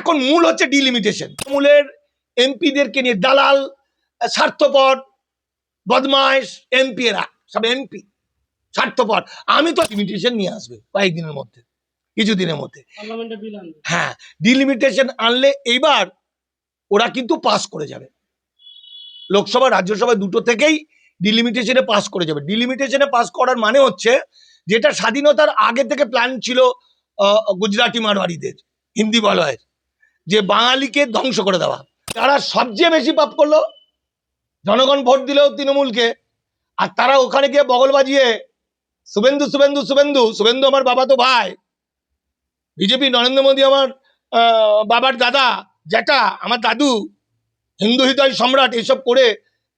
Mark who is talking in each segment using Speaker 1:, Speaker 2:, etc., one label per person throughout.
Speaker 1: এখন মূল হচ্ছে ডিলিমিটেশন। তৃণমূলের এমপিদেরকে নিয়ে দালাল, স্বার্থপর, বদমাইশ এমপি, এরা সব এমপি স্বার্থপর। আমি তো ডিলিমিটেশন নিয়ে আসবে কয়েকদিনের মধ্যে, কিছুদিনের মধ্যে। হ্যাঁ, ডিলিমিটেশন আনলে এইবার ওরা কিন্তু পাস করে যাবে। লোকসভা রাজ্যসভা দুটো থেকেই ডিলিমিটেশনে পাস করে যাবে। ডিলিমিটেশনে পাস করার মানে হচ্ছে, যেটা স্বাধীনতার আগে থেকে প্ল্যান ছিল গুজরাটি মারওয়ারিদের, হিন্দি বলয়ের, যে বাঙালিকে ধ্বংস করে দেওয়া। তারা সবচেয়ে বেশি পাপ করলো, জনগণ ভোট দিলেও তৃণমূলকে, আর তারা ওখানে গিয়ে বগল বাজিয়ে শুভেন্দু শুভেন্দু শুভেন্দু শুভেন্দু আমার বাবা তো ভাই, বিজেপি নরেন্দ্র মোদী আমার বাবার দাদা, যেটা আমার দাদু, হিন্দু হৃদয় সম্রাট, এইসব করে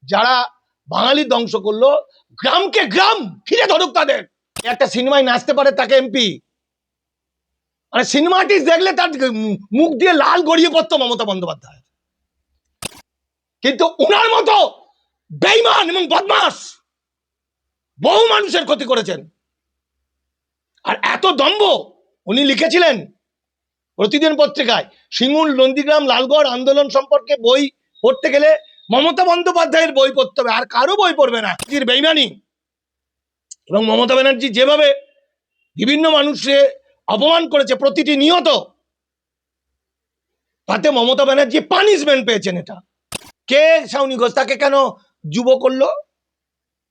Speaker 1: যারা বাঙালি ধ্বংস করলো, গ্রামকে গ্রাম ফিরে ধরুক তাদের। একটা সিনেমায় নাচতে পারে তাকে এমপি, মানে সিনেমাটি দেখলে তার মুখ দিয়ে লাল গড়িয়ে পড়তো মমতা বন্দ্যোপাধ্যায়। কিন্তু ওনার মতো বেঈমান এবং বদমাস বহু মানুষের ক্ষতি করেছেন। আর এত দম্ভ, উনি লিখেছিলেন প্রতিদিন পত্রিকায়, সিঙ্গুর, নন্দীগ্রাম, লালগড় আন্দোলন সম্পর্কে বই পড়তে গেলে মমতা বন্দ্যোপাধ্যায়ের বই পড়তে হবে, আর কারো বই পড়বে না। বেঈমানি এবং মমতা ব্যানার্জি যেভাবে বিভিন্ন মানুষকে অপমান করেছে প্রতিটি নিহত, তাতে মমতা ব্যানার্জি পানিশমেন্ট পেয়েছেন। এটা কে? শাওনি ঘোষ। তাকে কেন যুব করলো?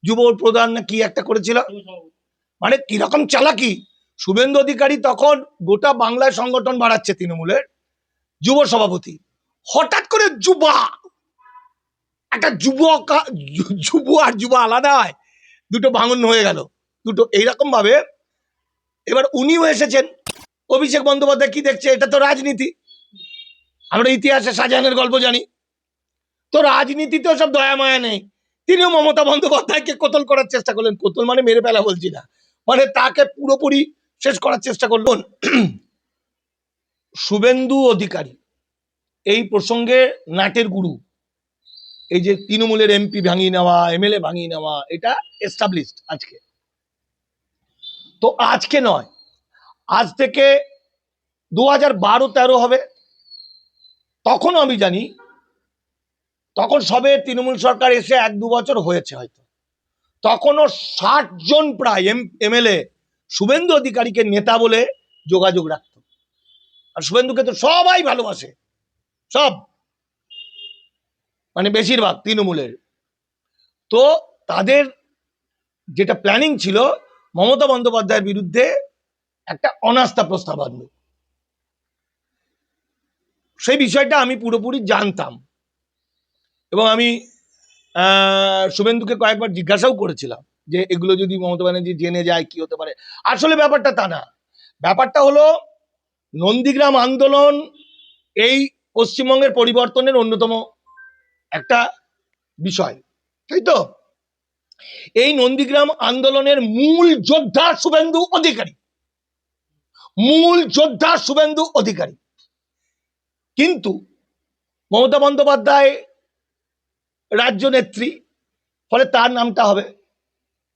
Speaker 1: যুব প্রধান না কি একটা করেছিল, মানে কিরকম চালাকি। শুভেন্দু অধিকারী তখন গোটা বাংলায় সংগঠন বাড়াচ্ছে, তৃণমূলের যুব সভাপতি, হঠাৎ করে যুবা, একটা যুবক, যুব আর যুবা আলাদা হয়, দুটো ভাঙন হয়ে গেল দুটো এইরকম ভাবে। এবার উনিও এসেছেন। অভিষেক বন্দ্যোপাধ্যায় কি দেখছে? এটা তো রাজনীতি, আমরা ইতিহাসে শাহজাহানের গল্প জানি। তো রাজনীতিতেও সব দয়া মায়া নেই। তিনিও মমতা বন্দ্যোপাধ্যায়কে কোতল করার চেষ্টা করলেন। কোতল মানে মেরে ফেলা বলছি না, মানে তাকে পুরোপুরি শেষ করার চেষ্টা করলেন। শুভেন্দু অধিকারী এই প্রসঙ্গে নাটের গুরু। এই যে তৃণমূলের এমপি ভাঙিয়ে নেওয়া, এমএলএ ভাঙিয়ে নেওয়া, এটা এস্টাবলিশড আজকে। তো আজকে নয়, আজ থেকে 2012-13 হবে, তখন আমি জানি, তখন সবে তৃণমূল সরকার এসে 1-2 বছর হয়েছে হয়তো, তখনও 60 জন প্রায় এমএলএ শুভেন্দু অধিকারীকে নেতা বলে যোগাযোগ রাখত। আর শুভেন্দুকে তো সবাই ভালোবাসে, সব, মানে বেশিরভাগ তৃণমূলের। তো তাদের যেটা প্ল্যানিং ছিল, মমতা বন্দ্যোপাধ্যায়ের বিরুদ্ধে একটা অনাস্থা প্রস্তাব আনবে। সেই বিষয়টা আমি পুরোপুরি জানতাম এবং আমি শুভেন্দুকে কয়েকবার জিজ্ঞাসাও করেছিলাম যে এগুলো যদি মমতা ব্যানার্জি জেনে যায় কি হতে পারে। আসলে ব্যাপারটা তা না। ব্যাপারটা হলো, নন্দীগ্রাম আন্দোলন এই পশ্চিমবঙ্গের পরিবর্তনের অন্যতম একটা বিষয়, তাই তো? এই নন্দীগ্রাম আন্দোলনের মূল যোদ্ধা শুভেন্দু অধিকারী, মূল যোদ্ধা শুভেন্দু অধিকারী। কিন্তু মমতা বন্দ্যোপাধ্যায় রাজ্য নেত্রী, ফলে তার নামটা হবে,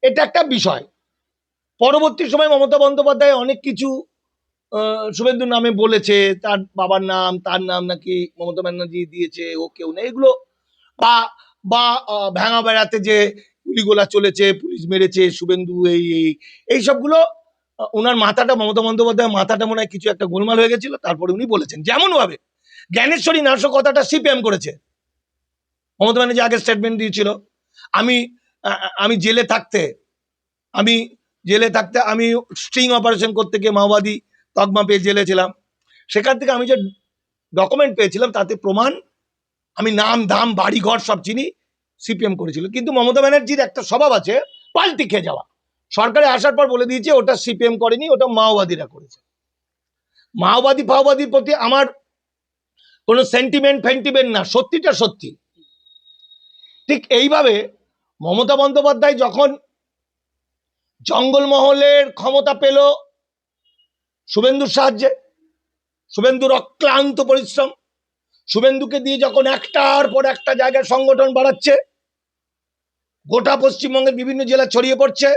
Speaker 1: এটা একটা বিষয়। পরবর্তী সময় মমতা বন্দ্যোপাধ্যায় অনেক কিছু শুভেন্দুর নামে বলেছে, তার বাবার নাম, তার নাম নাকি মমতা ব্যানার্জি দিয়েছে, ও কেউ নেই, এগুলো বা বা ভাঙা বেড়াতে যে গুলিগোলা চলেছে, পুলিশ মেরেছে শুভেন্দু, এই সবগুলো ওনার মাথাটা, মমতা বন্দ্যোপাধ্যায়ের মাথাটা মনে হয় কিছু একটা গোলমাল হয়ে গেছিল, তারপরে উনি বলেছেন। যেমন ভাবে জ্ঞানেশ্বরী নাশকতাটা সিপিএম করেছে, মমতা ব্যানার্জি আগে স্টেটমেন্ট দিয়েছিল, আমি জেলে থাকতে আমি স্ট্রিং অপারেশন করতে গিয়ে মাওবাদী তকমা পেয়ে জেলে ছিলাম। সেখান থেকে আমি যে ডকুমেন্ট পেয়েছিলাম তাতে প্রমাণ, আমি নাম দাম বাড়ি ঘর সব চিনি, সিপিএম করেছিল। কিন্তু মমতা ব্যানার্জির একটা স্বভাব আছে পাল্টি খেয়ে যাওয়া। সরকারে আসার পর বলে দিয়েছে ওটা সিপিএম করেনি, ওটা মাওবাদীরা করেছে। মাওবাদীর প্রতি আমার কোনো সেন্টিমেন্ট না, সত্যিটা সত্যি। ঠিক এইভাবে মমতা বন্দ্যোপাধ্যায় যখন জঙ্গলমহলের ক্ষমতা পেল শুভেন্দুর সাহায্যে, শুভেন্দুর অক্লান্ত পরিশ্রম, শুভেন্দুকে দিয়ে যখন একটার পর একটা জায়গায় সংগঠন বাড়াচ্ছে, গোটা পশ্চিমবঙ্গের বিভিন্ন জেলা ছড়িয়ে পড়ছে,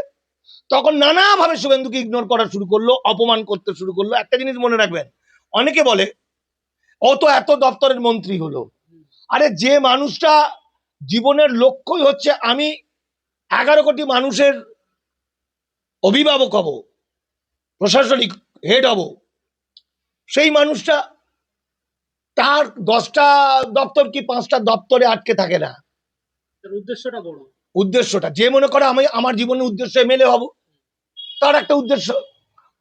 Speaker 1: তখন নানাভাবে শুভেন্দুকে ইগনোর করা শুরু করলো, অপমান করতে শুরু করলো। একটা জিনিস মনে রাখবেন, অনেকে বলে ও তো এত দপ্তরের মন্ত্রী হলো। আরে যে মানুষটা জীবনের লক্ষ্যই হচ্ছে আমি 11 কোটি মানুষের অভিভাবক হব, প্রশাসনিক হেড হব, সেই মানুষটা তার 10টা দপ্তর কি 5টা দপ্তরে আটকে থাকে না।
Speaker 2: উদ্দেশ্যটা বড়,
Speaker 1: উদ্দেশ্যটা যে মনে করে আমি আমার জীবনের উদ্দেশ্য এমএলএ হব, তার একটা উদ্দেশ্য।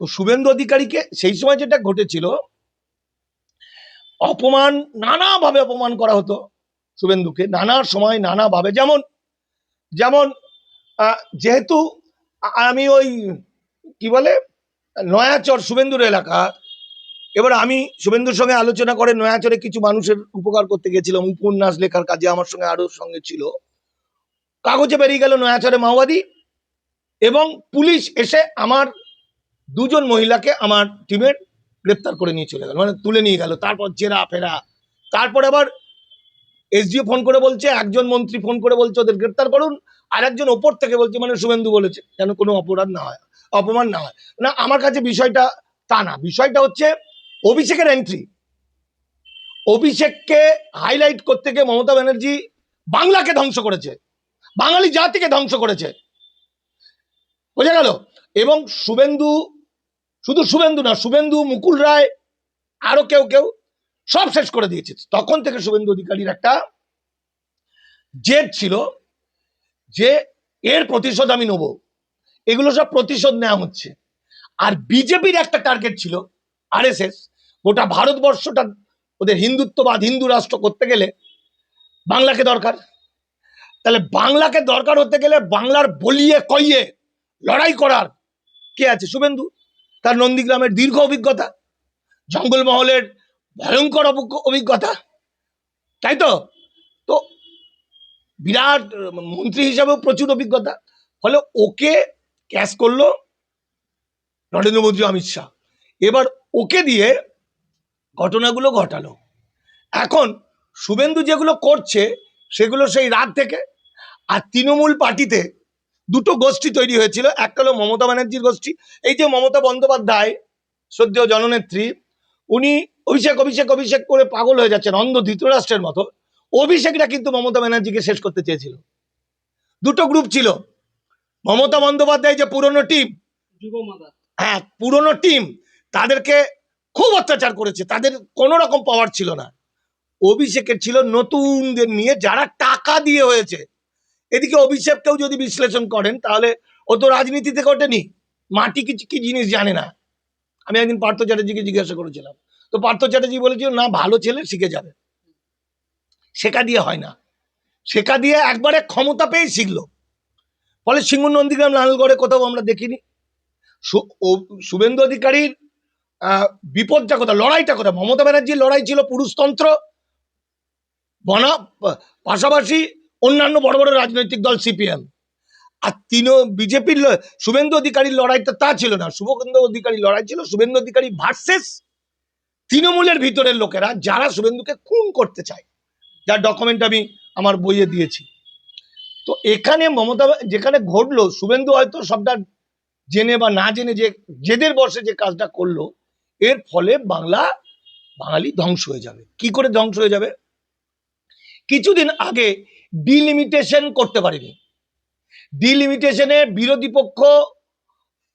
Speaker 1: তো শুভেন্দু অধিকারীকে সেই সময় যেটা ঘটেছিল, অপমান, নানাভাবে অপমান করা হতো শুভেন্দুকে, নানা সময় নানাভাবে। যেমন যেমন যেহেতু আমি ওই কি বলে নয়াচর শুভেন্দুর এলাকা, এবার আমি শুভেন্দুর সঙ্গে আলোচনা করে নয়াচরে কিছু মানুষের উপকার করতে গেছিলাম, উপন্যাস লেখার কাজে আমার সঙ্গে আরো সঙ্গে ছিল। কাগজে বেরিয়ে গেল নয়াচরে মাওবাদী, এবং পুলিশ এসে আমার 2জন মহিলাকে আমার টিমের গ্রেপ্তার করে নিয়ে চলে গেল, মানে তুলে নিয়ে গেল। তারপর জেরা ফেরা, তারপর আবার এসডিও ফোন করে বলছে, একজন মন্ত্রী ফোন করে বলছে ওদের গ্রেপ্তার করুন, আর একজন ওপর থেকে বলছে, মানে শুভেন্দু বলেছে যেন কোনো অপরাধ না হয়, অপমান না হয়। না, আমার কাছে বিষয়টা তা না, বিষয়টা হচ্ছে অভিষেকের এন্ট্রি। অভিষেককে হাইলাইট করতে গিয়ে মমতা ব্যানার্জি বাংলাকে ধ্বংস করেছে, বাঙালি জাতিকে ধ্বংস করেছে, বোঝা গেল। এবং শুভেন্দু, শুধু শুভেন্দু না, শুভেন্দু, মুকুল রায়, আরো কেউ কেউ সব শেষ করে দিয়েছে। তখন থেকে শুভেন্দু অধিকারীর একটা জেদ ছিল যে এর প্রতিশোধ আমি নেব, এগুলো সব প্রতিশোধ নেওয়া হচ্ছে। আর বিজেপির একটা টার্গেট ছিল, আরএসএস, গোটা ভারতবর্ষটা ওদের হিন্দুত্ববাদ, হিন্দু রাষ্ট্র করতে গেলে বাংলাকে দরকার। তাহলে বাংলাকে দরকার হতে গেলে বাংলার বলিয়ে কইয়ে লড়াই করার কে আছে? শুভেন্দু। তার নন্দীগ্রামের দীর্ঘ অভিজ্ঞতা, জঙ্গলমহলের ভয়ঙ্কর অভিজ্ঞতা, তাই তো। তো বিরাট মন্ত্রী হিসাবেও প্রচুর অভিজ্ঞতা। ফলে ওকে ক্যাশ করলো নরেন্দ্র মোদী, অমিত শাহ। এবার ওকে দিয়ে ঘটনাগুলো ঘটালো। এখন শুভেন্দু যেগুলো করছে সেগুলো সেই রাত থেকে। আর তৃণমূল পার্টিতে 2টো গোষ্ঠী তৈরি হয়েছিল, একটা হলো মমতা ব্যানার্জির গোষ্ঠী। এই যে মমতা বন্দ্যোপাধ্যায়, শ্রদ্ধেয় জননেত্রী, উনি অভিষেক অভিষেক অভিষেক করে পাগল হয়ে যাচ্ছেন, অন্ধ ধৃতরাষ্ট্রের মতো। অভিষেকরা কিন্তু মমতা ব্যানার্জিকে শেষ করতে চেয়েছিল। 2টো গ্রুপ ছিল, মমতা বন্দ্যোপাধ্যায় যে পুরনো টিম, হ্যাঁ পুরনো টিম, তাদেরকে খুব অত্যাচার করেছে, তাদের কোনো রকম পাওয়ার ছিল না। অভিষেকের ছিল নতুনদের নিয়ে, যারা টাকা দিয়ে হয়েছে। এদিকে অভিষেককেও যদি বিশ্লেষণ করেন তাহলে ও তো রাজনীতি থেকে ওঠেনি, মাটি কি কি জিনিস জানে না। আমি একদিন পার্থ চ্যাটার্জিকে জিজ্ঞাসা করেছিলাম, তো পার্থ চ্যাটার্জি বলেছিল না, ভালো ছেলে শিখে যাবে, শেখা দিয়ে হয় না, শেখা দিয়ে একবারে ক্ষমতা পেয়ে শিখলো। ফলে সিংহ, নন্দীগ্রাম, লালগড়ে কোথাও আমরা দেখিনি। শুভেন্দু অধিকারীর বিপদটা কোথায়, লড়াইটা কোথায়? মমতা ব্যানার্জির লড়াই ছিল পুরুষতন্ত্র বনা, পাশাপাশি অন্যান্য বড় বড় রাজনৈতিক দল, সিপিএম। আর বিজেপির শুভেন্দু অধিকারীর লড়াইটা তা ছিল না। শুভেন্দু অধিকারীর লড়াই ছিল শুভেন্দু অধিকারী ভার্সেস তৃণমূলের ভিতরের লোকেরা, যারা শুভেন্দুকে খুন করতে চায়, যার ডকুমেন্ট আমি আমার বইয়ে দিয়েছি। তো এখানে মমতা যেখানে ঘটলো, শুভেন্দু হয়তো সবটা জেনে বা না জেনে যে জেদের বসে যে কাজটা করলো, এর ফলে বাঙালি ধ্বংস হয়ে যাবে। কি করে ধ্বংস হয়ে যাবে? কিছুদিন আগে ডিলিমিটেশন করতে পারেনি, ডিলিমিটেশনে বিরোধী পক্ষ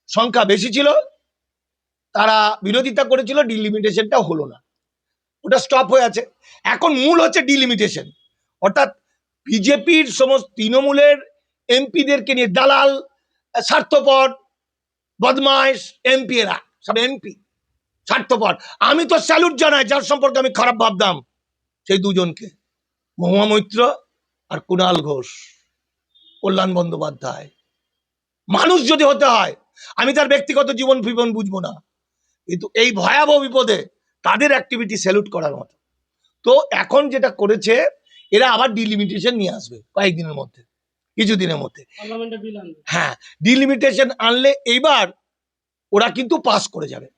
Speaker 1: সংখ্যা বেশি ছিল, তারা বিরোধিতা করেছিল, ডিলিমিটেশনটা হলো না, ওটা স্টপ হয়ে আছে। এখন মূল হচ্ছে ডিলিমিটেশন, অর্থাৎ বিজেপির সমস্ত তৃণমূলের এমপিদেরকে নিয়ে দালাল, স্বার্থপর, বদমাইশ এমপি, এরা সব এমপি স্বার্থপর। আমি তো স্যালুট জানাই, যার সম্পর্কে আমি খারাপ ভাবতাম, সেই 2জনকে, মহুয়া মৈত্র আর কুণাল ঘোষ, কল্যাণ বন্দ্যোপাধ্যায়। মানুষ যদি হতে হয়, আমি তার ব্যক্তিগত জীবন বুঝবো না, কিন্তু এই ভয়াবহ বিপদে তাদের অ্যাক্টিভিটি স্যালুট করার মতো। তো এখন যেটা করেছে, এরা আবার ডিলিমিটেশন নিয়ে আসবে কয়েকদিনের মধ্যে, কিছুদিনের মধ্যে। হ্যাঁ, ডিলিমিটেশন আনলে এইবার ওরা কিন্তু পাস করে যাবে,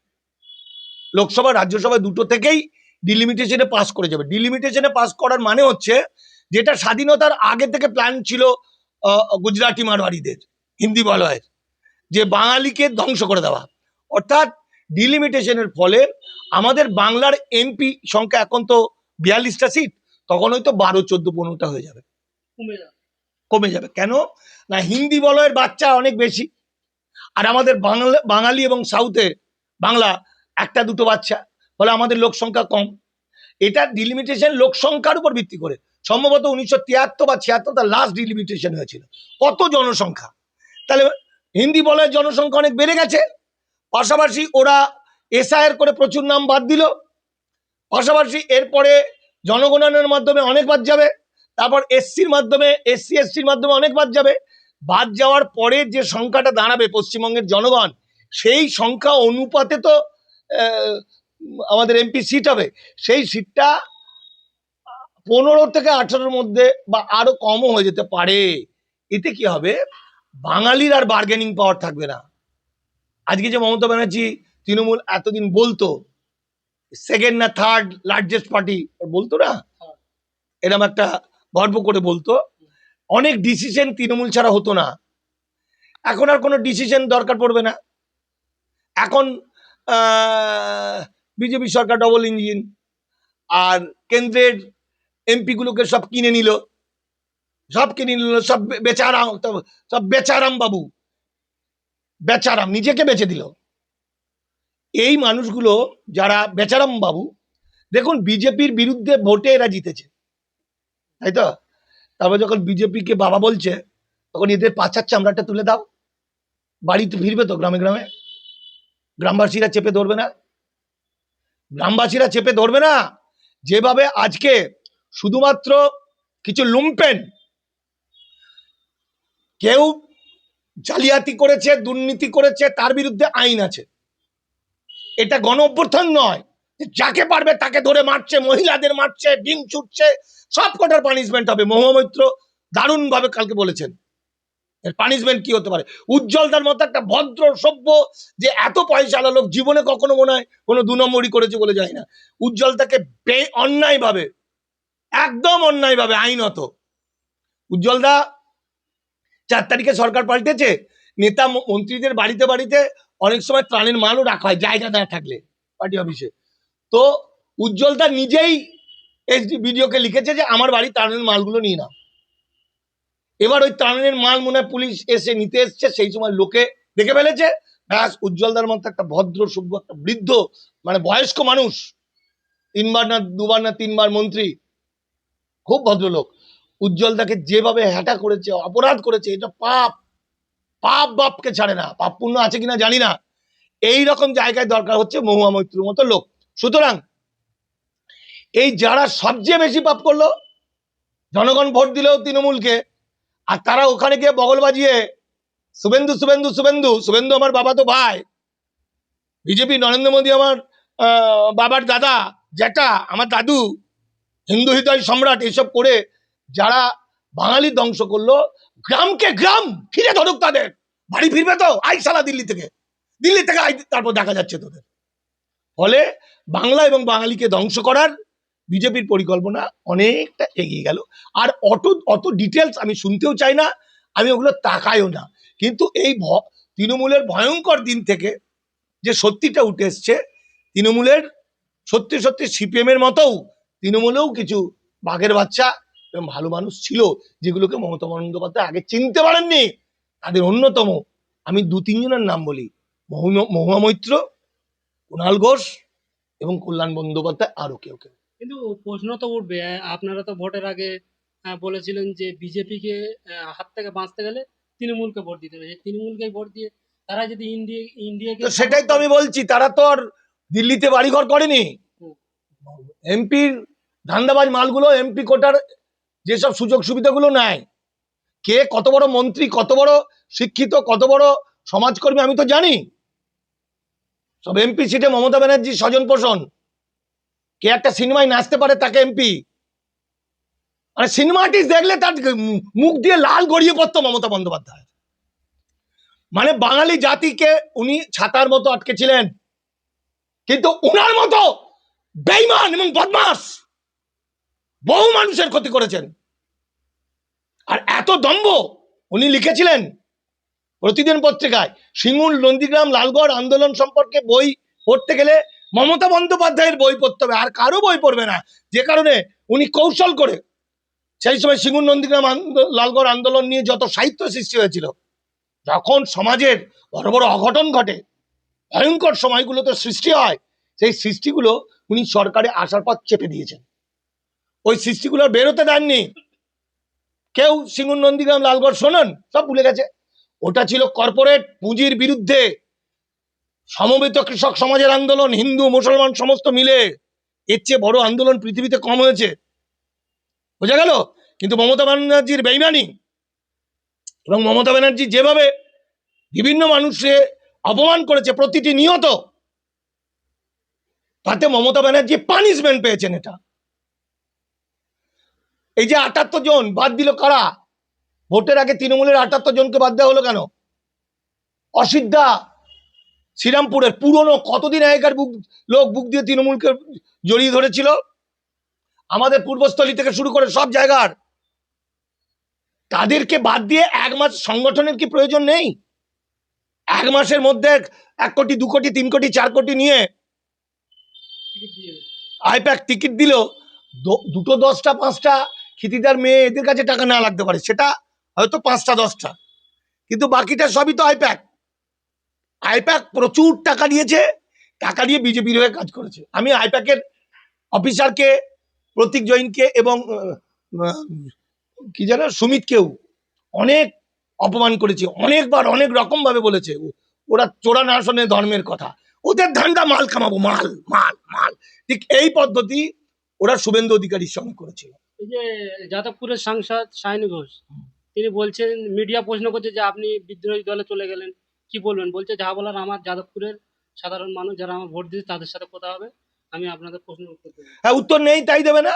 Speaker 1: লোকসভা রাজ্যসভা 2টো থেকেই ডিলিমিটেশনে পাস করে যাবে। ডিলিমিটেশনে পাস করার মানে হচ্ছে, যেটা স্বাধীনতার আগে থেকে প্ল্যান ছিল গুজরাটি মারওয়ারিদের, হিন্দি বলয়ের, যে বাঙালিকে ধ্বংস করে দেওয়া, অর্থাৎ ডিলিমিটেশনের ফলে আমাদের বাংলার এমপি সংখ্যা এখন তো 42টা সিট, তখন হয়তো 12, 14, 15টা হয়ে যাবে,
Speaker 2: কমে যাবে।
Speaker 1: কমে যাবে। কেন না, হিন্দি বলয়ের বাচ্চা অনেক বেশি, আর আমাদের বাঙালি এবং সাউথে বাংলা একটা দুটো বাচ্চা, ফলে আমাদের লোক সংখ্যা কম। এটা ডিলিমিটেশন লোক সংখ্যার উপর ভিত্তি করে, সম্ভবত 1973 বা 76 তার লাস্ট ডিলিমিটেশন হয়েছিল। কত জনসংখ্যা, তাহলে হিন্দি বলয়ের জনসংখ্যা অনেক বেড়ে গেছে, পাশাপাশি ওরা এসআইয়ের করে প্রচুর নাম বাদ দিল, পাশাপাশি এরপরে জনগণনার মাধ্যমে অনেক বাদ যাবে, তারপর এসসির মাধ্যমে, এসসি এসটির মাধ্যমে অনেক বাদ যাবে। বাদ যাওয়ার পরে যে সংখ্যাটা দাঁড়াবে পশ্চিমবঙ্গের জনগণ, সেই সংখ্যা অনুপাতে তো আমাদের এমপি সিট হবে। সেই সিটটা 15 থেকে 18-র মধ্যে বা আরো কমও হয়ে যেতে পারে। এতে কি হবে, বাঙালির আর বার্গেনিং পাওয়ার থাকবে না। আজকে যে মমতা ব্যানার্জি তৃণমূল এতদিন বলতো সেকেন্ড না থার্ড লার্জেস্ট পার্টি, বলতো না, এরকম একটা গর্ব করে বলতো, অনেক ডিসিশন তৃণমূল ছাড়া হতো না। এখন আর কোনো ডিসিশন দরকার পড়বে না। এখন বিজেপি সরকার ডবল ইঞ্জিন, আর কেন্দ্রের এমপি গুলোকে সব কিনে নিল, সব বেচারাম, সব বেচারাম বাবু, বেচারাম নিজেকে বেচে দিল। এই মানুষগুলো যারা বেচারাম বাবু, দেখুন বিজেপির বিরুদ্ধে ভোটে এরা জিতেছে, তাই তো? তারপর যখন বিজেপিকে বাবা বলছে, তখন এদের পাচার চামড়াটা তুলে দাও, বাড়িতে ফিরবে তো গ্রামে গ্রামে, গ্রামবাসীরা চেপে ধরবে না, গ্রামবাসীরা চেপে ধরবে না। যেভাবে আজকে শুধুমাত্র কিছু লুম্পেন, কেউ জালিয়াতি করেছে, দুর্নীতি করেছে, তার বিরুদ্ধে আইন আছে। এটা গণ অভ্যুত্থান নয়, যাকে পারবে তাকে ধরে মারছে, মহিলাদের মারছে, ডিম ছুটছে, সব কটার পানিশমেন্ট হবে। মহুয়া মৈত্র দারুণ ভাবে কালকে বলেছেন এর পানিশমেন্ট কি হতে পারে। উজ্জ্বলদার মতো একটা ভদ্র সভ্য, যে এত পয়সাওয়ালা লোক জীবনে কখনো মনে হয় কোনো 2 নম্বরই করেছে বলে যায় না। উজ্জ্বলদাকে অন্যায় ভাবে, একদম অন্যায় ভাবে, আইনত। উজ্জ্বলদা 4 তারিখে সরকার পাল্টেছে, নেতা মন্ত্রীদের বাড়িতে বাড়িতে অনেক সময় ত্রাণের মালও রাখা হয় জায়গা না থাকলে পার্টি অফিসে। তো উজ্জ্বলদা নিজেই এসডি ভিডিওকে লিখেছে যে আমার বাড়ি ত্রাণের মালগুলো নিয়ে নাও। এবার ওই ত্রাণের মাল মনে হয় পুলিশ এসে নিতে এসছে, সেই সময় লোকে দেখে ফেলেছে, ব্যাস উজ্জ্বলদার মতো একটা ভদ্র সভ্য, একটা বৃদ্ধ, মানে বয়স্ক মানুষ, 3বার না 2বার না 3বার মন্ত্রী, খুব ভদ্রলোক, উজ্জ্বলদাকে যেভাবে হ্যাটা করেছে, অপরাধ করেছে, এটা পাপ। পাপ বাপকে ছাড়ে না, পাপ পুণ্য আছে কিনা জানি না। এই রকম জায়গায় দরকার হচ্ছে মহুয়া মৈত্রীর মতো লোক। সুতরাং এই যারা সবচেয়ে বেশি পাপ করলো, জনগণ ভোট দিলেও তৃণমূলকে, আর তারা ওখানে গিয়ে বগল বাজিয়ে শুভেন্দু শুভেন্দু শুভেন্দু, শুভেন্দু আমার বাবা তো ভাই, বিজেপি নরেন্দ্র মোদী আমার বাবার দাদা, জ্যাঠা, আমার দাদু, হিন্দু হৃদয় সম্রাট, এইসব করে যারা বাঙালি ধ্বংস করলো, গ্রামকে গ্রাম ফিরে ধরুক, তাদের বাড়ি ফিরবে তো, আই সালা দিল্লি থেকে আই, তারপর দেখা যাচ্ছে তোদের। ফলে বাংলা এবং বাঙালিকে ধ্বংস করার বিজেপির পরিকল্পনা অনেকটা এগিয়ে গেল। আর অত ডিটেলস আমি শুনতেও চাই না, আমি ওগুলো তাকাইও না। কিন্তু এই তৃণমূলের ভয়ঙ্কর দিন থেকে যে সত্যিটা উঠে এসছে, তৃণমূলের সত্যি সত্যি সিপিএম এর মতোও তৃণমূলেও কিছু বাঘের বাচ্চা এবং ভালো মানুষ ছিল, যেগুলোকে মমতা বন্দ্যোপাধ্যায় আগে চিনতে পারেননি। তাদের অন্যতম আমি 2-3 জনের নাম বলি, মহুয়া মৈত্র, কুণাল ঘোষ এবং কল্যাণ বন্দ্যোপাধ্যায়, আরো কেউ কেউ।
Speaker 2: কিন্তু প্রশ্ন তো উঠবে, আপনারা তো ভোটের আগে বলেছিলেন যে বিজেপিকে হাত থেকে বাঁচতে গেলে তৃণমূলকে ভোট দিতে হবে, তৃণমূলকে ভোট দিয়ে তারা যদি ইন্ডিয়াকে,
Speaker 1: তো সেটাই তো আমি বলছি, তারা তো আর দিল্লিতে বাড়িঘর করেনি। এমপির ধান্দাবাজ মালগুলো এমপি কোটার যেসব সুযোগ সুবিধাগুলো নেয়, কে কত বড় মন্ত্রী, কত বড় শিক্ষিত, কত বড় সমাজকর্মী আমি তো জানি। সব এমপি সিটে মমতা ব্যানার্জি স্বজন পোষণ, কে একটা সিনেমায় নাচতে পারে তাকে এমপি, মানে সিনেমাটি দেখলে তার মুখ দিয়ে লাল গড়িয়ে পড়তো মমতা বন্দ্যোপাধ্যায়। মানে বাঙালি জাতিকে উনি ছাতার মতো আটকেছিলেন, কিন্তু উনার মতো বেঈমান এবং বদমাস বহু মানুষের ক্ষতি করেছেন। আর এত দম্ভ, উনি লিখেছিলেন প্রতিদিন পত্রিকায় সিঙ্গুর, নন্দীগ্রাম, লালগড় আন্দোলন সম্পর্কে বই পড়তে গেলে মমতা বন্দ্যোপাধ্যায়ের বই পড়তে হবে, আর কারো বই পড়বে না। যে কারণে উনি কৌশল করে সেই সময় সিঙ্গুর নন্দীগ্রাম লালগড় আন্দোলন নিয়ে যত সাহিত্য সৃষ্টি হয়েছিল, যখন সমাজের বড় বড় অঘটন ঘটে, ভয়ঙ্কর সময়গুলোতে সৃষ্টি হয়, সেই সৃষ্টিগুলো উনি সরকারে আসার পর চেপে দিয়েছেন। ওই সৃষ্টিগুলো আর বেরোতে দেননি। কেউ সিঙ্গুর নন্দীগ্রাম লালগড় শোনেন, সব ভুলে গেছে। ওটা ছিল কর্পোরেট পুঁজির বিরুদ্ধে সমবেত কৃষক সমাজের আন্দোলন, হিন্দু মুসলমান সমস্ত মিলে। এর চেয়ে বড় আন্দোলন পৃথিবীতে কম হয়েছে, বোঝা গেল। কিন্তু মমতা ব্যানার্জির বেইমানি এবং মমতা ব্যানার্জি যেভাবে বিভিন্ন মানুষকে অপমান করেছে প্রতিটি নিয়ত, তাতে মমতা ব্যানার্জি পানিশমেন্ট পেয়েছেন। এটা এই যে ৭৮ জন বাদ দিল কারা? ভোটের আগে তৃণমূলের ৭৮ জনকে বাদ দেওয়া হলো কেন? অসিদ্ধা শ্রীরামপুরের পুরনো কতদিন আগেকার লোক বুক দিয়ে তৃণমূলকে জড়িয়ে ধরেছিল। আমাদের পূর্বস্থলী থেকে শুরু করে সব জায়গার, তাদেরকে বাদ দিয়ে ১ মাস সংগঠনের কি প্রয়োজন নেই? ১ মাসের মধ্যে ১ কোটি ২ কোটি ৩ কোটি ৪ কোটি নিয়ে আইপ্যাক টিকিট দিল, দুটো ১০টা ৫টা খিতিদার মেয়ে এদের কাছে টাকা না লাগতে পারে, সেটা হয়তো ৫টা ১০টা, কিন্তু বাকিটা সবই তো আইপ্যাক। আইপ্যাক প্রচুর টাকা দিয়েছে, টাকা দিয়ে বিজেপির হয়ে কাজ করেছে। আমি আইপ্যাকের অফিসারকে, প্রতীক জৈনকে এবং কি জানো সুমিতকেও অনেক অপমান করেছে, অনেকবার অনেক রকম ভাবে বলেছে ওরা চোরা না শোনে ধর্মের কথা, ওদের ধান্দা মাল কামাবো, মাল মাল মাল। ঠিক এই পদ্ধতি ওরা শুভেন্দু অধিকারীর সঙ্গে করেছিল।
Speaker 2: এই যে যাদবপুরের সাংসদ সায়নী ঘোষ, তিনি বলছেন, মিডিয়া প্রশ্ন করছে যে আপনি বিদ্রোহী দলে চলে গেলেন, কি বলবেন? বলছে যা বলার আমার যাদবপুরের সাধারণ মানুষ যারা আমার ভোট দিয়েছে তাদের সাথে কথা হবে, আমি আপনাদের প্রশ্ন উত্তর দেবো।
Speaker 1: হ্যাঁ, উত্তর নেই তাই দেবে না।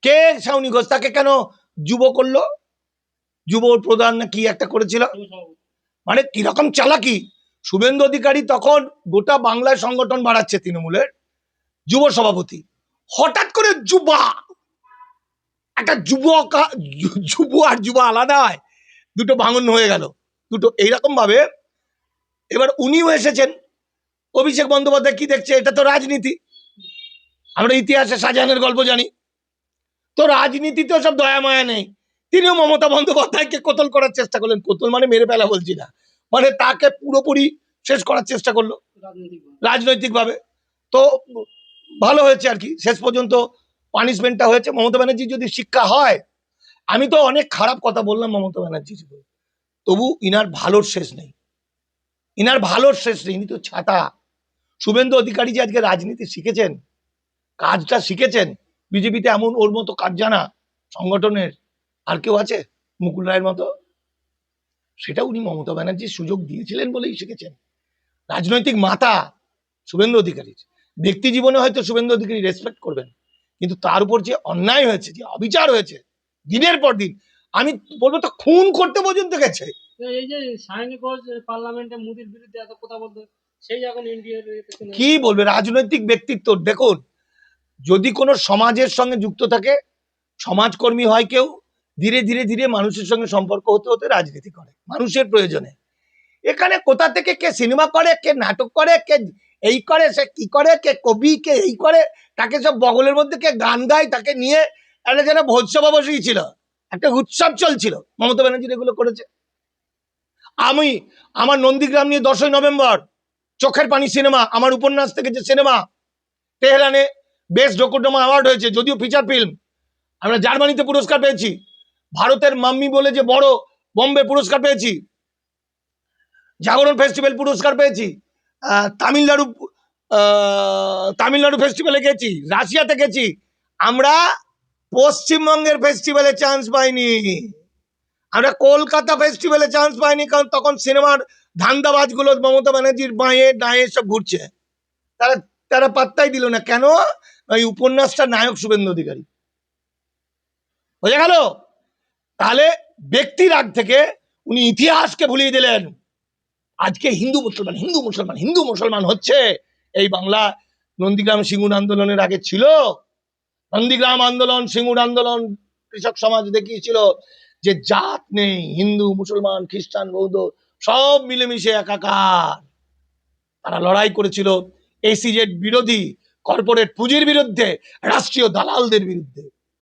Speaker 1: কে সায়নী ঘোষ? তাকে কেন যুব করলো? যুব প্রধান না কি একটা করেছিল, মানে কিরকম চালাকি। শুভেন্দু অধিকারী তখন গোটা বাংলায় সংগঠন বাড়াচ্ছে, তৃণমূলের যুব সভাপতি, হঠাৎ করে যুবা, একটা যুব আর যুবা আলাদা হয়, দুটো ভাঙন হয়ে গেল দুটো এইরকম ভাবে। এবার উনিও এসেছেন। অভিষেক বন্দ্যোপাধ্যায় কি দেখছে? এটা তো রাজনীতি, আমরা ইতিহাসে শাহজাহানের গল্প জানি তো, রাজনীতিতেও সব দয়া মায়া নেই। তিনিও মমতা বন্দ্যোপাধ্যায়কে কোতল করার চেষ্টা করলেন, কোতল মানে মেরে ফেলা বলছি না, মানে তাকে পুরোপুরি শেষ করার চেষ্টা করলো রাজনৈতিক ভাবে। তো ভালো হয়েছে আর কি, শেষ পর্যন্ত পানিশমেন্টটা হয়েছে। মমতা ব্যানার্জির যদি শিক্ষা হয়, আমি তো অনেক খারাপ কথা বললাম মমতা ব্যানার্জির, তবু ইনার ভালোর শেষ নেই, ইনার ভালোর শেষ নেই, ইনি তো ছাতা। শুভেন্দু অধিকারী যে আজকে রাজনীতি শিখেছেন, কাজটা শিখেছেন, বিজেপিতে এমন ওর মতো কাজ জানা সংগঠনের আর কেউ আছে মুকুল রায়ের মতো? সেটা উনি মমতা ব্যানার্জির সুযোগ দিয়েছিলেন বলেই শিখেছেন। রাজনৈতিক মাতা শুভেন্দু অধিকারীর, ব্যক্তি জীবনে হয়তো শুভেন্দু অধিকারী রেসপেক্ট করবেন, কিন্তু তার উপর যে অন্যায় হয়েছে, যে অবিচার হয়েছে দিনের পর দিন, আমি বলবো তো খুন করতে পর্যন্ত গেছে।
Speaker 2: এই যে সায়নী ঘোষ পার্লামেন্টে মোদির বিরুদ্ধে এত কথা বলতো, সেই এখন ইন্ডিয়ার
Speaker 1: কি বলবে, রাজনৈতিক ব্যক্তিত্ব। দেখুন, যদি কোনো সমাজের সঙ্গে যুক্ত থাকে, সমাজকর্মী হয় কেউ, ধীরে ধীরে ধীরে মানুষের সঙ্গে সম্পর্ক হতে হতে রাজনীতি করে মানুষের প্রয়োজনে। এখানে কোথা থেকে কে সিনেমা করে, কে নাটক করে, কে এই করে, সে কি করে, কে কবি, কে এই করে, তাকে সব বগলের মধ্যে কে গান গায়, তাকে নিয়ে একটা যেন ভোজসভা বসেছিল, একটা উৎসব চলছিল। মমতা ব্যানার্জি এগুলো করেছে। আমি আমার নন্দীগ্রাম নিয়ে 10ই নভেম্বর চোখের পানি সিনেমা, আমার উপন্যাস থেকে যে সিনেমা, তেহরানে বেস্ট ডকুড্রামা অ্যাওয়ার্ড হয়েছে, যদিও ফিচার ফিল্ম। আমরা জার্মানিতে পুরস্কার পেয়েছি, ভারতের মাম্মি বলে যে বড় বম্বে পুরস্কার পেয়েছি, জাগরণ ফেস্টিভ্যাল পুরস্কার পেয়েছি, তামিলনাড়ু তামিলনাড়ু ফেস্টিভ্যালে গেছি, রাশিয়াতে গেছি। আমরা পশ্চিমবঙ্গের ফেস্টিভ্যালে চান্স পাইনি, আমরা কলকাতা ফেস্টিভ্যালে চান্স পাইনি, কারণ তখন সিনেমার ধান্দাবাজগুলো মমতা ব্যানার্জির বাঁয়ে ডাঁয়ে সব ঘুরছে। তারা তারা পাত্তাই দিল না। কেন? ওই উপন্যাসটা নায়ক শুভেন্দু অধিকারী, বোঝা গেল। তাহলে ব্যক্তি রাগ থেকে উনি ইতিহাসকে ভুলিয়ে দিলেন। আজকে হিন্দু মুসলমান হিন্দু মুসলমান হিন্দু মুসলমান হচ্ছে এই বাংলা। নন্দীগ্রাম সিঙ্গুর আন্দোলনের আগে ছিল, নন্দীগ্রাম আন্দোলন, সিঙ্গুর আন্দোলন, কৃষক সমাজ দেখিয়েছিল যে জাত নেই, হিন্দু মুসলমান খ্রিস্টান বৌদ্ধ সব মিলেমিশে একাকার। তারা লড়াই করেছিল এসিজেড বিরোধী, কর্পোরেট পুঁজির বিরুদ্ধে, রাষ্ট্রীয় দালালদের বিরুদ্ধে।